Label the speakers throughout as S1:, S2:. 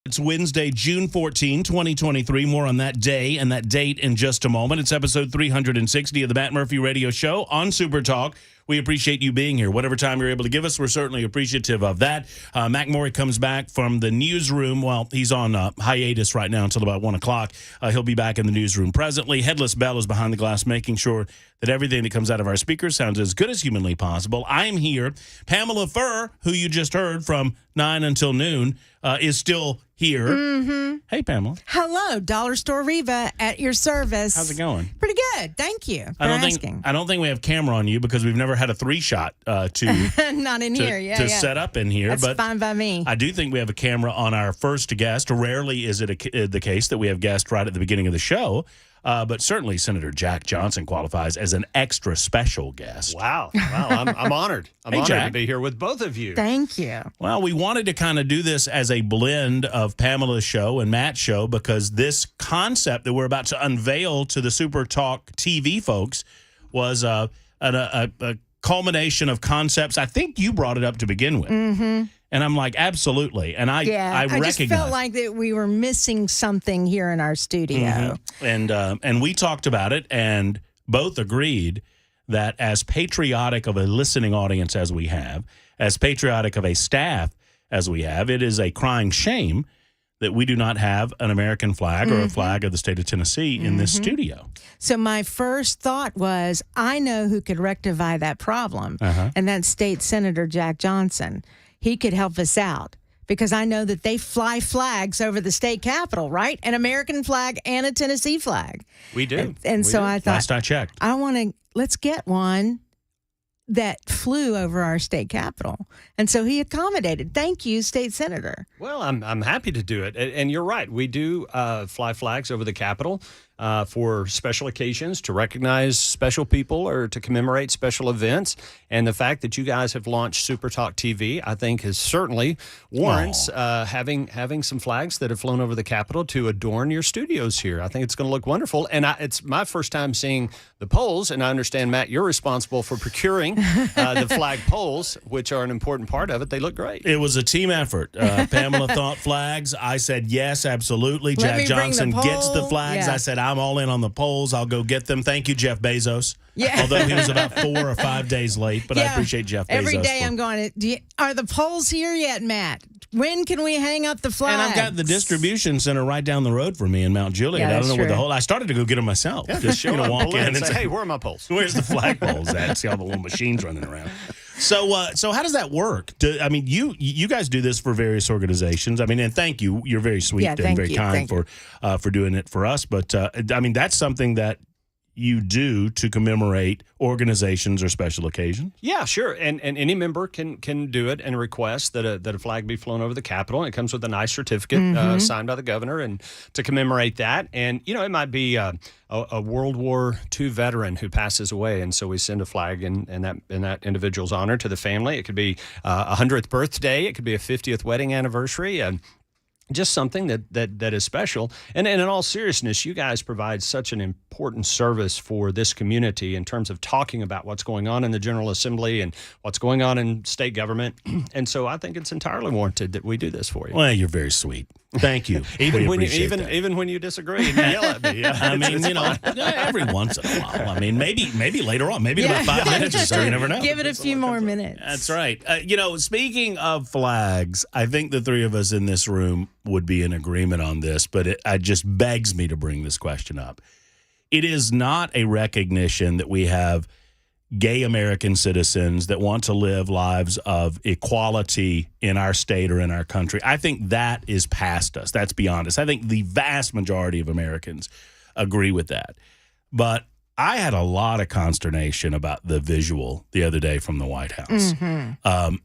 S1: It's Wednesday, June 14, 2023. More on that day and that date in just a moment. It's episode 360 of the Matt Murphy Radio Show on Super Talk. We appreciate you being here. Whatever time you're able to give us, we're certainly appreciative of that. Mac Morey comes back from the newsroom. Well, he's on hiatus right now until about 1 o'clock. He'll be back in the newsroom presently. Headless Bell is behind the glass, making sure that everything that comes out of our speakers sounds as good as humanly possible. I'm here. Pamela Furr, who you just heard from 9 until noon, is still here.
S2: Mm-hmm.
S1: Hey, Pamela.
S2: Hello, Dollar Store Reva at your service.
S1: How's it going?
S2: Pretty good. Thank you for asking.
S1: I don't think we have camera on you because we've never had a three-shot to
S2: Not in here, yeah.
S1: set up in here.
S2: That's
S1: but
S2: fine by me.
S1: I do think we have a camera on our first guest. Rarely is it the case that we have guests right at the beginning of the show. But certainly Senator Jack Johnson qualifies as an extra special guest.
S3: Wow. I'm honored. I'm honored
S1: Jack.
S3: to be here with both of you.
S2: Thank you.
S1: Well, we wanted to kind of do this as a blend of Pamela's show and Matt's show because this concept that we're about to unveil to the Super Talk TV folks was a culmination of concepts. I think you brought it up to begin with.
S2: Mm-hmm.
S1: And I'm like, absolutely. And I recognize.
S2: just felt like that we were missing something here in our studio.
S1: Mm-hmm. And we talked about it and both agreed that as patriotic of a listening audience as we have, as patriotic of a staff as we have, it is a crying shame that we do not have an American flag or a flag of the state of Tennessee in this studio.
S2: So my first thought was, I know who could rectify that problem, and that's State Senator Jack Johnson. He could help us out because I know that they fly flags over the state capitol, right? An American flag and a Tennessee flag.
S3: We do.
S2: And so I thought,
S1: Last I checked.
S2: let's get one that flew over our state capitol. And so he accommodated. Thank you, State Senator.
S3: Well, I'm happy to do it. And you're right. We do fly flags over the Capitol for special occasions, to recognize special people or to commemorate special events. And the fact that you guys have launched Super Talk TV, I think, is certainly warrants having some flags that have flown over the Capitol to adorn your studios here. I think it's going to look wonderful. And it's my first time seeing the poles. And I understand, Matt, you're responsible for procuring the flag poles, which are an important part of it. They look great.
S1: It was a team effort. Pamela thought flags. I said, yes, absolutely.
S2: Let
S1: Jack
S2: me bring the
S1: Johnson gets the
S2: pole.
S1: flags.
S2: Yeah.
S1: I said, I'm all in on the polls. I'll go get them. Thank you, Jeff Bezos.
S2: Yeah.
S1: Although he was about 4 or 5 days late, but I appreciate Jeff Bezos.
S2: Every day I'm going, are the polls here yet, Matt? When can we hang up the flags?
S1: And I've got the distribution center right down the road from me in Mount Juliet.
S2: Yeah,
S1: I don't know
S2: that's
S1: where
S2: true.
S1: I started to go get them myself.
S3: Yeah,
S1: Just walk in and
S3: say, hey, where are my poles?
S1: Where's the flag poles at? See all the little machines running around. So how does that work? You guys do this for various organizations. I mean, and thank you. You're very sweet and very kind for doing it for us. But I mean, that's something that you do to commemorate organizations or special occasions?
S3: Yeah, sure. And any member can do it and request that a flag be flown over the Capitol. And it comes with a nice certificate signed by the governor and to commemorate that. And, it might be a World War II veteran who passes away. And so we send a flag in that individual's honor to the family. It could be a 100th birthday. It could be a 50th wedding anniversary. Just something that is special. And in all seriousness, you guys provide such an important service for this community in terms of talking about what's going on in the General Assembly and what's going on in state government. And so I think it's entirely warranted that we do this for you.
S1: Well, you're very sweet. Thank you.
S3: Even when you disagree and yell at me. Yeah.
S1: I mean, every once in a while. I mean, maybe later on, maybe in about 5 minutes or so. You never know.
S2: Give it a few more minutes.
S1: That's right. Speaking of flags, I think the three of us in this room would be in agreement on this, but it just begs me to bring this question up. It is not a recognition that we have gay American citizens that want to live lives of equality in our state or in our country. I think that is past us. That's beyond us. I think the vast majority of Americans agree with that. But I had a lot of consternation about the visual the other day from the White House,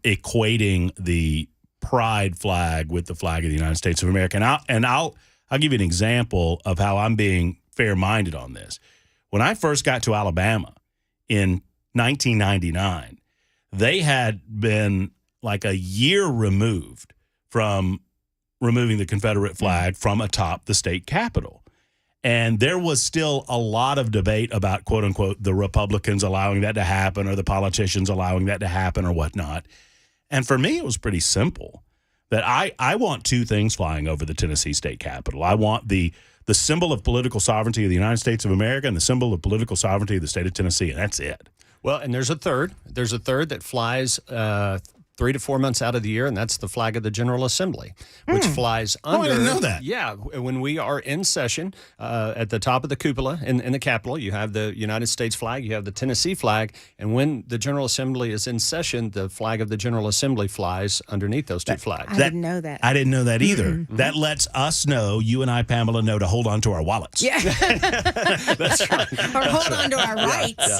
S1: equating the pride flag with the flag of the United States of America. And I'll give you an example of how I'm being fair-minded on this. When I first got to Alabama in 1999, they had been like a year removed from removing the Confederate flag from atop the state capitol. And there was still a lot of debate about, quote unquote, the Republicans allowing that to happen or the politicians allowing that to happen or whatnot. And for me, it was pretty simple. that I want two things flying over the Tennessee state capitol. I want the symbol of political sovereignty of the United States of America and the symbol of political sovereignty of the state of Tennessee, and that's it.
S3: Well, and there's a third. There's a third that flies 3 to 4 months out of the year, and that's the flag of the General Assembly, which flies under.
S1: Oh, I didn't know that.
S3: Yeah, when we are in session at the top of the cupola in the Capitol, you have the United States flag, you have the Tennessee flag, and when the General Assembly is in session, the flag of the General Assembly flies underneath those two flags.
S2: I didn't know that.
S1: I didn't know that either. Mm-hmm. That lets us know, you and I, Pamela, know to hold on to our wallets.
S2: Yeah.
S3: That's right.
S2: Or hold on to our rights.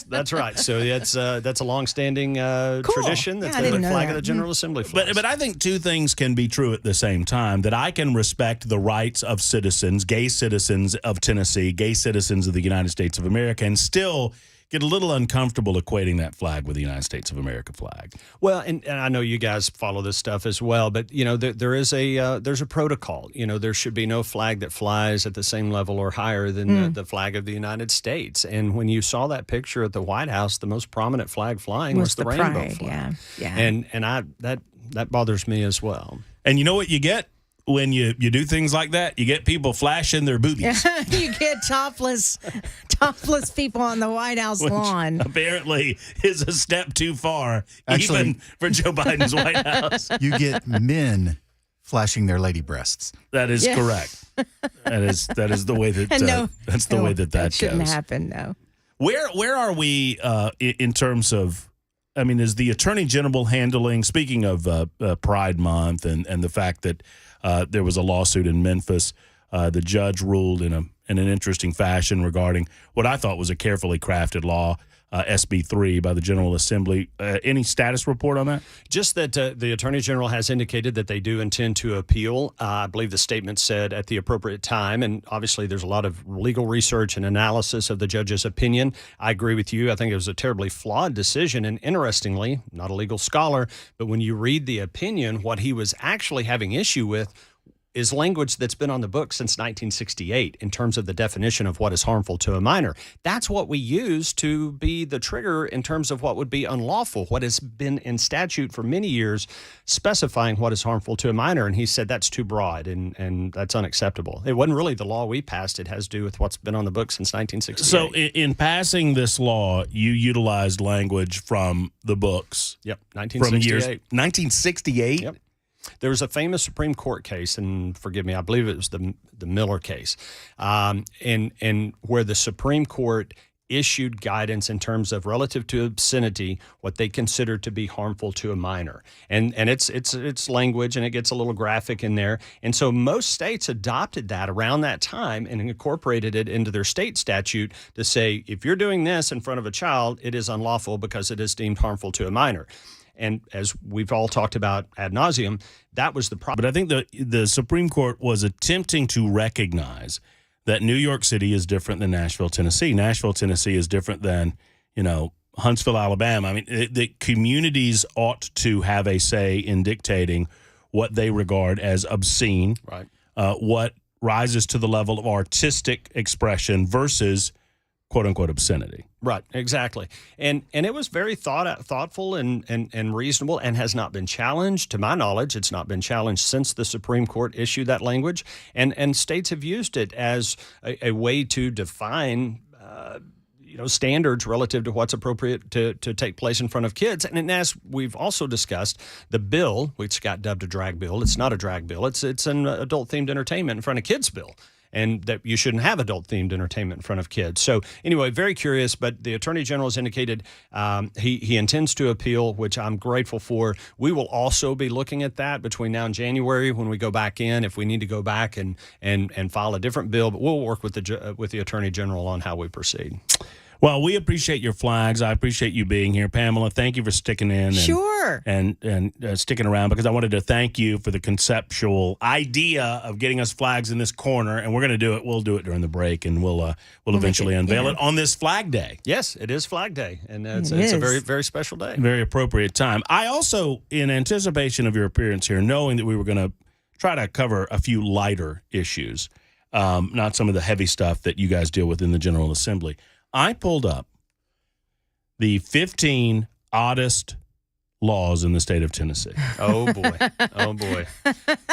S3: That's right. So that's a longstanding tradition. That's the flag of the General Assembly flag.
S1: But I think two things can be true at the same time, that I can respect the rights of citizens, gay citizens of Tennessee, gay citizens of the United States of America, and still get a little uncomfortable equating that flag with the United States of America flag.
S3: Well, and I know you guys follow this stuff as well, but there's a protocol. There should be no flag that flies at the same level or higher than the flag of the United States. And when you saw that picture at the White House, the most prominent flag flying was the rainbow
S2: pride,
S3: flag.
S2: Yeah.
S3: And that bothers me as well.
S1: And you know what you get? When you do things like that, you get people flashing their boobies.
S2: You get topless people on the White House lawn.
S1: Apparently is a step too far, even for Joe Biden's White House.
S4: You get men flashing their lady breasts.
S1: That is correct. That is the way that that's the way that goes.
S2: Shouldn't happen, no.
S1: Where are we in terms of? I mean, is the Attorney General handling? Speaking of Pride Month and the fact that there was a lawsuit in Memphis, the judge ruled in an interesting fashion regarding what I thought was a carefully crafted law, SB 3 by the General Assembly. Any status report on that?
S3: Just that the Attorney General has indicated that they do intend to appeal. I believe the statement said at the appropriate time, and obviously there's a lot of legal research and analysis of the judge's opinion. I agree with you. I think it was a terribly flawed decision, and interestingly, not a legal scholar, but when you read the opinion, what he was actually having issue with is language that's been on the books since 1968 in terms of the definition of what is harmful to a minor. That's what we use to be the trigger in terms of what would be unlawful, what has been in statute for many years specifying what is harmful to a minor. And he said that's too broad and that's unacceptable. It wasn't really the law we passed. It has to do with what's been on the books since 1968.
S1: So in passing this law, you utilized language from the books.
S3: Yep, 1968.
S1: 1968?
S3: Yep. There was a famous Supreme Court case, and forgive me, I believe it was the Miller case, and where the Supreme Court issued guidance in terms of relative to obscenity, what they consider to be harmful to a minor, and it's language, and it gets a little graphic in there, and so most states adopted that around that time and incorporated it into their state statute to say if you're doing this in front of a child, it is unlawful because it is deemed harmful to a minor. And as we've all talked about ad nauseum, that was the problem.
S1: But I think the Supreme Court was attempting to recognize that New York City is different than Nashville, Tennessee. Nashville, Tennessee is different than, Huntsville, Alabama. I mean, the communities ought to have a say in dictating what they regard as obscene,
S3: right?
S1: What rises to the level of artistic expression versus quote-unquote obscenity.
S3: Right, exactly. And it was very thoughtful and reasonable and has not been challenged. To my knowledge, it's not been challenged since the Supreme Court issued that language. And states have used it as a way to define standards relative to what's appropriate to take place in front of kids. And as we've also discussed, the bill, which got dubbed a drag bill, it's not a drag bill. It's an adult-themed entertainment in front of kids bill. And that you shouldn't have adult-themed entertainment in front of kids. So anyway, very curious, but the Attorney General has indicated he intends to appeal, which I'm grateful for. We will also be looking at that between now and January when we go back in, if we need to go back and file a different bill. But we'll work with the Attorney General on how we proceed.
S1: Well, we appreciate your flags. I appreciate you being here. Pamela, thank you for sticking in.
S2: Sure.
S1: And sticking around, because I wanted to thank you for the conceptual idea of getting us flags in this corner, and we're going to do it. We'll do it during the break, and we'll eventually unveil it on this Flag Day.
S3: Yes, it is Flag Day, and it's a very, very special day.
S1: Very appropriate time. I also, in anticipation of your appearance here, knowing that we were going to try to cover a few lighter issues, not some of the heavy stuff that you guys deal with in the General Assembly, I pulled up the 15 oddest laws in the state of Tennessee.
S3: Oh, boy. Oh, boy.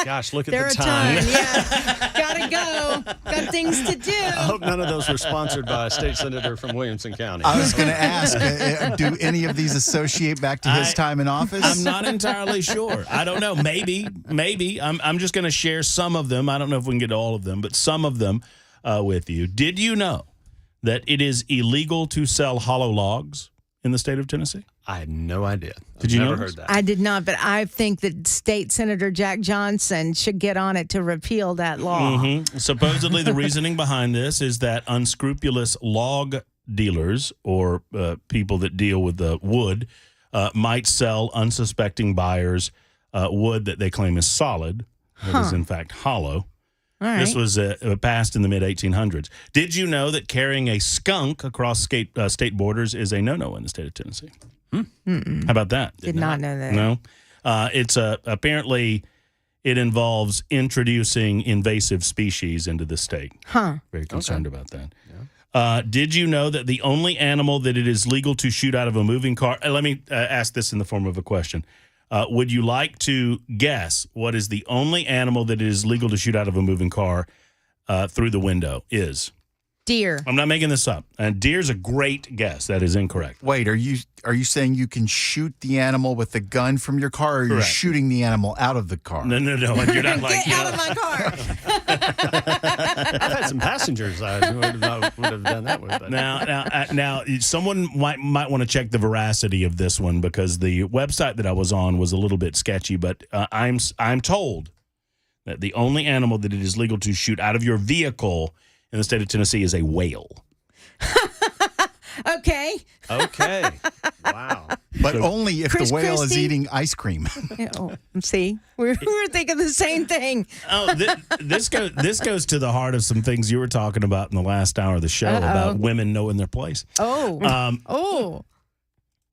S3: Gosh, look at
S2: There
S3: the
S2: are
S3: time.
S2: time. Yeah. Gotta go. Got things to do.
S3: I hope none of those were sponsored by a state senator from Williamson County.
S4: I was going to ask, do any of these associate back to his time in office?
S1: I'm not entirely sure. I don't know. Maybe. I'm just going to share some of them. I don't know if we can get to all of them, but some of them with you. Did you know that it is illegal to sell hollow logs in the state of Tennessee?
S3: I had no idea.
S1: Did you
S3: never
S1: know
S3: heard that?
S2: I did not, but I think that State Senator Jack Johnson should get on it to repeal that law.
S1: Mm-hmm. Supposedly, the reasoning behind this is that unscrupulous log dealers or people that deal with the wood might sell unsuspecting buyers wood that they claim is solid, that is in fact hollow.
S2: All right.
S1: This was passed in the mid-1800s. Did you know that carrying a skunk across state borders is a no-no in the state of Tennessee? How about that?
S2: Did not know that.
S1: No. It's apparently it involves introducing invasive species into the state.
S2: Huh.
S1: Very concerned about that. Did you know that the only animal that it is legal to shoot out of a moving car? Let me ask this in the form of a question. Would you like to guess what is the only animal that it is legal to shoot out of a moving car through the window is?
S2: Deer.
S1: I'm not making this up. And deer's a great guess. That is incorrect.
S4: Wait, are you saying you can shoot the animal with the gun from your car, or you're
S1: Correct.
S4: shooting the animal out of the car?
S1: No. You're not like
S2: Get out of my car.
S3: I've had some passengers I would have done that with. But.
S1: Now, someone might want to check the veracity of this one because the website that I was on was a little bit sketchy. But I'm told that the only animal that it is legal to shoot out of your vehicle in the state of Tennessee is a whale.
S2: Okay.
S3: Okay. Wow.
S4: But only if
S2: Chris
S4: the whale is
S2: Christie?
S4: eating ice cream.
S2: See, we were thinking the same thing.
S1: Oh, this goes to the heart of some things you were talking about in the last hour of the show about women knowing their place.
S2: Oh.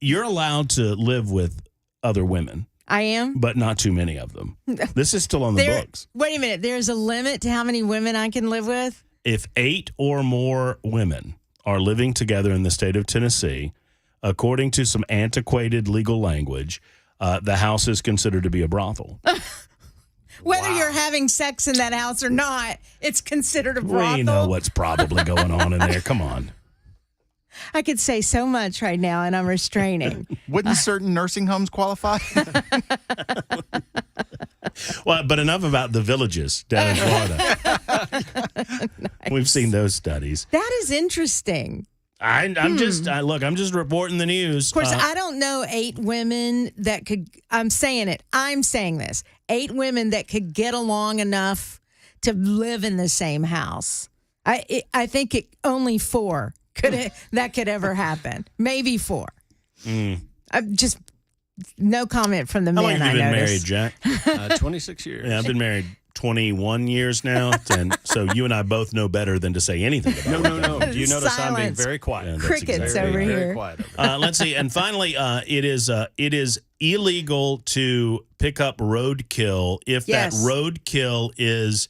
S1: You're allowed to live with other women,
S2: I am.
S1: but not too many of them. This is still on the books.
S2: Wait a minute. There's a limit to how many women I can live with?
S1: If 8 or more women are living together in the state of Tennessee, according to some antiquated legal language, the house is considered to be a brothel.
S2: Whether you're having sex in that house or not, it's considered a brothel.
S1: We know what's probably going on in there. Come on.
S2: I could say so much right now, and I'm restraining.
S4: Wouldn't certain nursing homes qualify?
S1: Well, but enough about the villages down in Florida. We've seen those studies.
S2: That is interesting.
S1: I'm just reporting the news.
S2: Of course, I don't know 8 women that could. I'm saying this. 8 women that could get along enough to live in the same house. I think only 4 that could ever happen. Maybe 4. Just no comment from the
S1: How
S2: men.
S1: long have you
S2: I
S1: been
S2: noticed.
S1: married, Jack?
S3: 26 years.
S1: Yeah, I've been married 21 years now, and so you and I both know better than to say anything about it.
S3: No. Do you notice I'm being
S2: Silence.
S3: very quiet?
S1: Yeah, that's
S2: Crickets
S1: exactly
S2: over
S1: right.
S2: here.
S3: Very quiet over here.
S1: Let's see, and finally, it is illegal to pick up roadkill if
S2: Yes.
S1: that roadkill is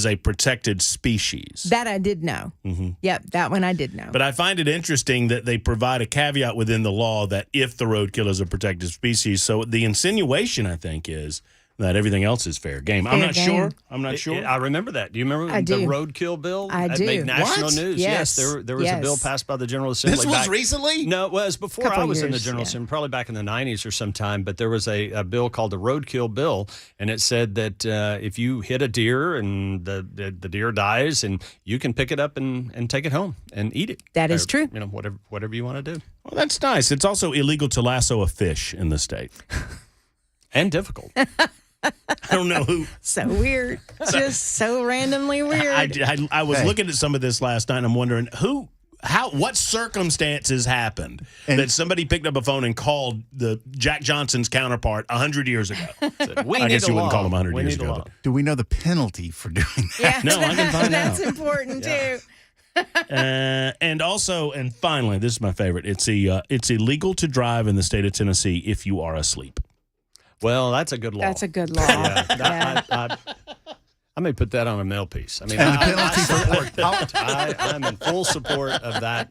S1: a protected species.
S2: That I did know.
S1: Mm-hmm.
S2: Yep, that one I did know.
S1: But I find it interesting that they provide a caveat within the law that if the roadkill is a protected species. So the insinuation, I think, is that everything else is fair game. I'm
S2: Fair
S1: not
S2: game.
S1: sure. I'm not sure.
S3: I remember that. Do you remember
S2: I
S3: the
S2: do.
S3: roadkill bill?
S2: I
S3: It
S2: do.
S3: made national
S1: What?
S3: news.
S2: Yes.
S3: There was a bill
S2: Yes.
S3: passed by the General Assembly.
S1: This was
S3: back-
S1: recently?
S3: No, it was before
S2: Couple
S3: I was in the
S2: years,
S3: General
S2: yeah.
S3: Assembly, probably back in the 90s or sometime. But there was a bill called the roadkill bill, and it said that if you hit a deer and the deer dies, and you can pick it up and take it home and eat it.
S2: That is true.
S3: You know, whatever you want to do.
S1: Well, that's nice. It's also illegal to lasso a fish in the state.
S3: And difficult.
S1: I don't know who.
S2: So weird. Just so randomly weird.
S1: I was looking at some of this last night, and I'm wondering what circumstances happened that somebody picked up a phone and called the Jack Johnson's counterpart 100 years ago. I guess you wouldn't call him 100 years ago.
S4: Do we know the penalty for doing that?
S2: Yeah,
S1: No, I can find
S2: that's
S1: out.
S2: important too.
S1: And finally, this is my favorite. It's illegal to drive in the state of Tennessee if you are asleep.
S3: Well, that's a good law.
S2: That's a good law.
S3: Yeah,
S2: Yeah.
S3: I may put that on a mail piece. I mean,
S4: And the
S3: I
S4: penalty
S3: support that. I'm in full support of that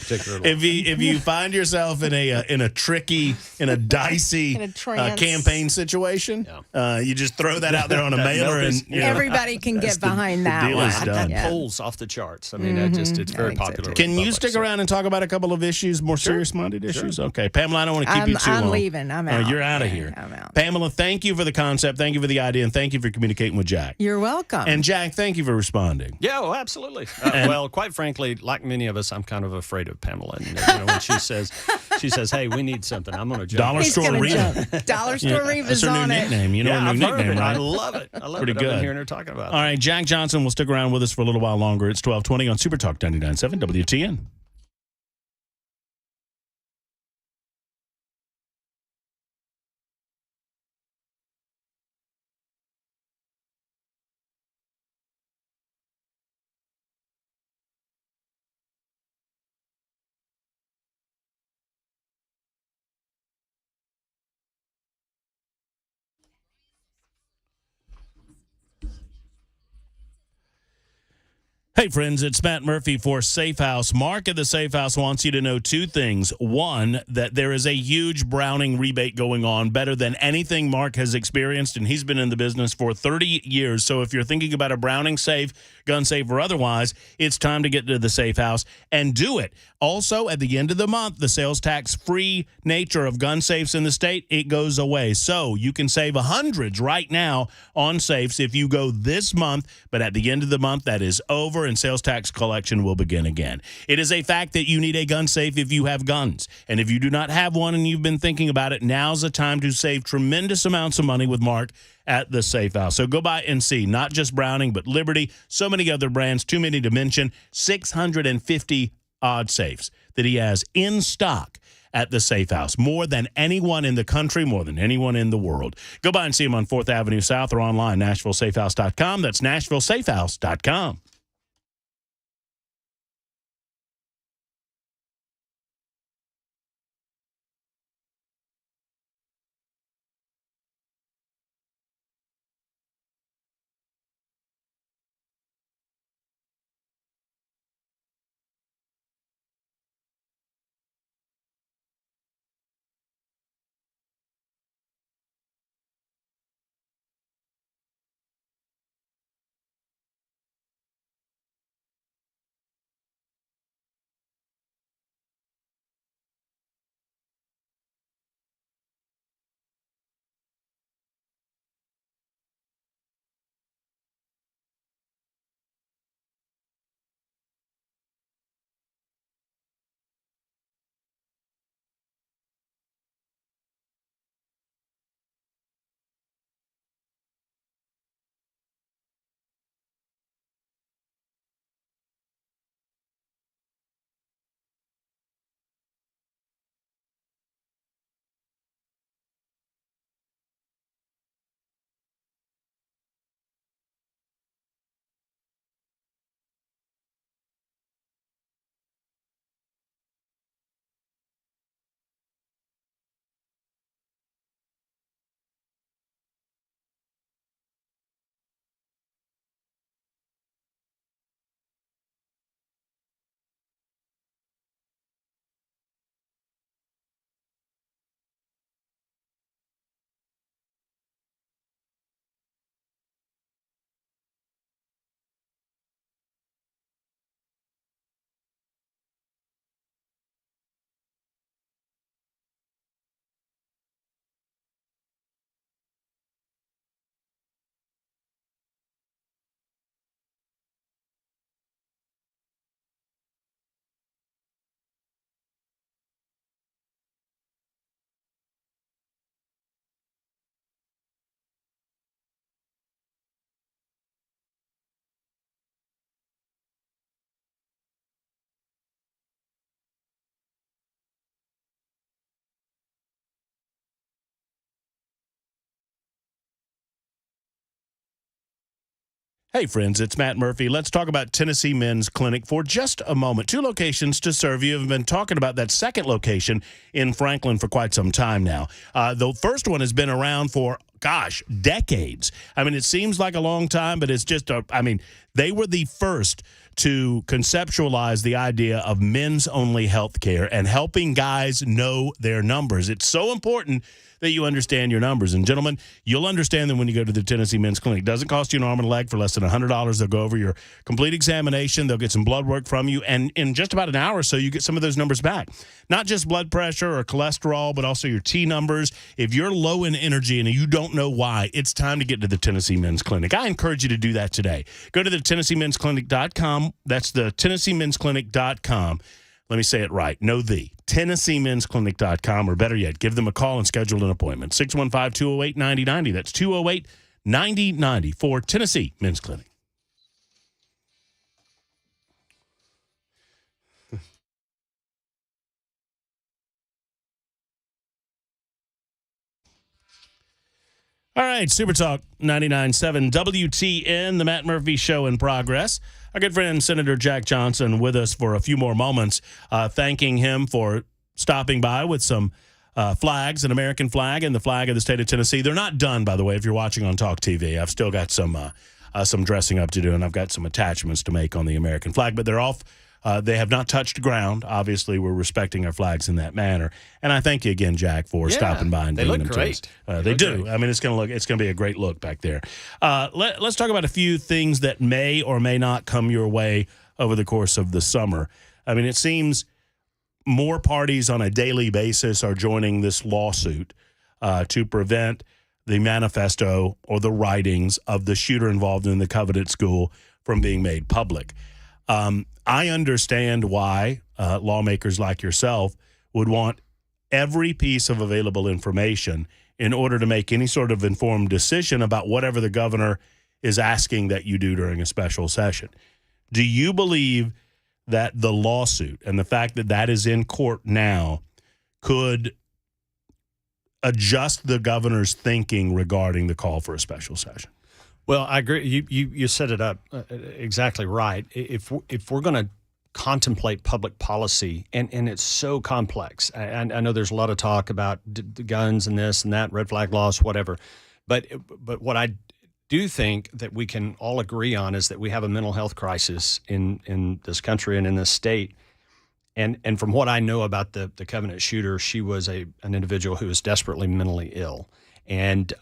S3: particular law.
S1: If you find yourself in a tricky, in a dicey
S2: In a trance.
S1: campaign situation, you just throw that out there on a mailer, and
S2: Everybody can get behind that
S1: deal
S2: one.
S1: is done.
S2: Yeah.
S3: Polls off the charts. I mean, it's very
S2: think so,
S3: popular.
S2: too.
S3: with
S1: Can
S3: the
S1: you
S3: public,
S1: stick
S3: so.
S1: around and talk about a couple of issues, more serious-minded issues? Okay, Pamela, I don't want to keep you too long.
S2: I'm leaving. I'm out.
S1: You're out of
S2: Yeah,
S1: here.
S2: I'm out.
S1: Pamela, thank you for the concept. Thank you for the idea, and thank you for communicating with Jack.
S2: You're welcome.
S1: And Jack, thank you for responding.
S3: Yeah, well, absolutely. Well, quite frankly, like many of us, I'm kind of afraid of Pamela. And, when she says, "Hey, we need something," I'm going to jump.
S1: Dollar
S2: He's
S1: Store
S2: gonna
S1: Reva.
S2: jump. Dollar Store Reva's
S1: That's her new
S2: on it.
S1: nickname. You know
S3: Yeah,
S1: her
S3: I've
S1: new
S3: heard
S1: nickname,
S3: it.
S1: right?
S3: I love it. I love
S1: Pretty
S3: it. I've
S1: good.
S3: been hearing her talking about
S1: All right, Jack Johnson will stick around with us for a little while longer. It's 12:20 on Super Talk 99.7 WTN. Hey, friends, it's Matt Murphy for Safe House. Mark at the Safe House wants you to know two things. One, that there is a huge Browning rebate going on, better than anything Mark has experienced, and he's been in the business for 30 years. So if you're thinking about a Browning safe, gun safe, or otherwise, it's time to get to the Safe House and do it. Also, at the end of the month, the sales tax-free nature of gun safes in the state, it goes away. So you can save hundreds right now on safes if you go this month, but at the end of the month, that is over, and sales tax collection will begin again. It is a fact that you need a gun safe if you have guns. And if you do not have one and you've been thinking about it, now's the time to save tremendous amounts of money with Mark at the Safe House. So go by and see, not just Browning, but Liberty, so many other brands, too many to mention, 650 odd safes that he has in stock at the Safe House. More than anyone in the country, more than anyone in the world. Go by and see him on 4th Avenue South or online, NashvilleSafehouse.com. That's NashvilleSafehouse.com. Hey, friends, it's Matt Murphy. Let's talk about Tennessee Men's Clinic for just a moment. 2 locations to serve you. I've been talking about that second location in Franklin for quite some time now. The first one has been around for gosh, decades. I mean, it seems like a long time, but it's just they were the first to conceptualize the idea of men's only health care and helping guys know their numbers. It's so important that you understand your numbers. And gentlemen, you'll understand them when you go to the Tennessee Men's Clinic. It doesn't cost you an arm and a leg for less than $100. They'll go over your complete examination. They'll get some blood work from you. And in just about an hour or so, you get some of those numbers back. Not just blood pressure or cholesterol, but also your T numbers. If you're low in energy and you don't know why, it's time to get to the Tennessee Men's Clinic. I encourage you to do that today. Go to the TennesseeMen'sClinic.com. That's the TennesseeMen'sClinic.com. Let me say it right. TennesseeMen'sClinic.com, or better yet, give them a call and schedule an appointment. 615-208-9090. That's 208-9090 for Tennessee Men's Clinic. All right, Super Talk 99.7 WTN, the Matt Murphy Show in progress. Our good friend Senator Jack Johnson with us for a few more moments, thanking him for stopping by with some flags, an American flag and the flag of the state of Tennessee. They're not done, by the way, if you're watching on Talk TV. I've still got some dressing up to do, and I've got some attachments to make on the American flag, but they're off. They have not touched ground. Obviously, we're respecting our flags in that manner. And I thank you again, Jack, for stopping by and bringing them to us. They do. Great. I mean, it's going to be a great look back there. Let's talk about a few things that may or may not come your way over the course of the summer. I mean, it seems more parties on a daily basis are joining this lawsuit to prevent the manifesto or the writings of the shooter involved in the Covenant School from being made public. I understand why lawmakers like yourself would want every piece of available information in order to make any sort of informed decision about whatever the governor is asking that you do during a special session. Do you believe that the lawsuit and the fact that that is in court now could adjust the governor's thinking regarding the call for a special session?
S3: Well, I agree. You set it up exactly right. If we're going to contemplate public policy, and it's so complex. I know there's a lot of talk about guns and this and that, red flag laws, whatever. But what I do think that we can all agree on is that we have a mental health crisis in this country and in this state. And from what I know about the Covenant shooter, she was an individual who was desperately mentally ill. And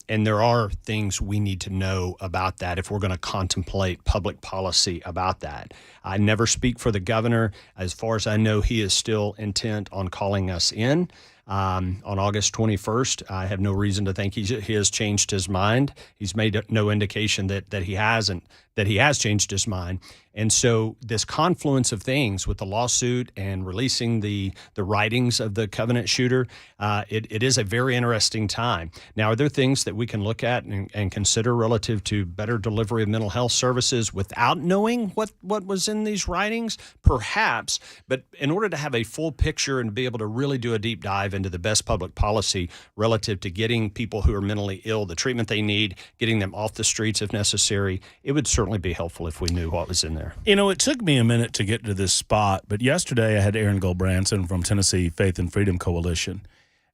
S3: there are things we need to know about that if we're going to contemplate public policy about that. I never speak for the governor. As far as I know, he is still intent on calling us in on August 21st. I have no reason to think he has changed his mind. He's made no indication that he hasn't, that he has changed his mind. And so this confluence of things with the lawsuit and releasing the writings of the Covenant shooter, it is a very interesting time. Now, are there things that we can look at and consider relative to better delivery of mental health services without knowing what was in these writings? Perhaps, but in order to have a full picture and be able to really do a deep dive into the best public policy relative to getting people who are mentally ill the treatment they need, getting them off the streets if necessary, it would certainly be helpful if we knew what was in there.
S1: You know, it took me a minute to get to this spot, but yesterday I had Aaron Goldbranson from Tennessee Faith and Freedom Coalition.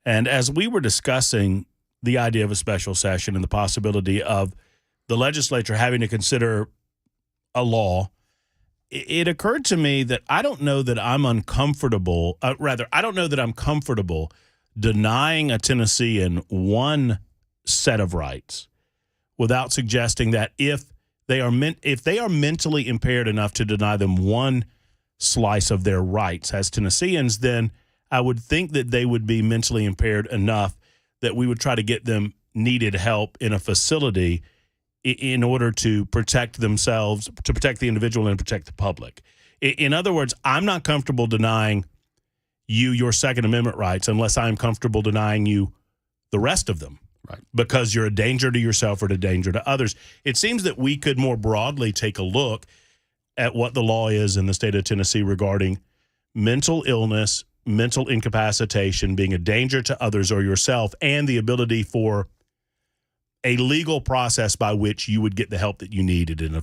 S1: And as we were discussing the idea of a special session and the possibility of the legislature having to consider a law, it occurred to me that I don't know that I'm uncomfortable, I don't know that I'm comfortable denying a Tennessean one set of rights without suggesting that if they are mentally impaired enough to deny them one slice of their rights as Tennesseans, then I would think that they would be mentally impaired enough that we would try to get them needed help in a facility in order to protect themselves, to protect the individual and protect the public. In other words, I'm not comfortable denying you your Second Amendment rights unless I'm comfortable denying you the rest of them. Right. Because you're a danger to yourself or a danger to others. It seems that we could more broadly take a look at what the law is in the state of Tennessee regarding mental illness, mental incapacitation, being a danger to others or yourself, and the ability for a legal process by which you would get the help that you needed in a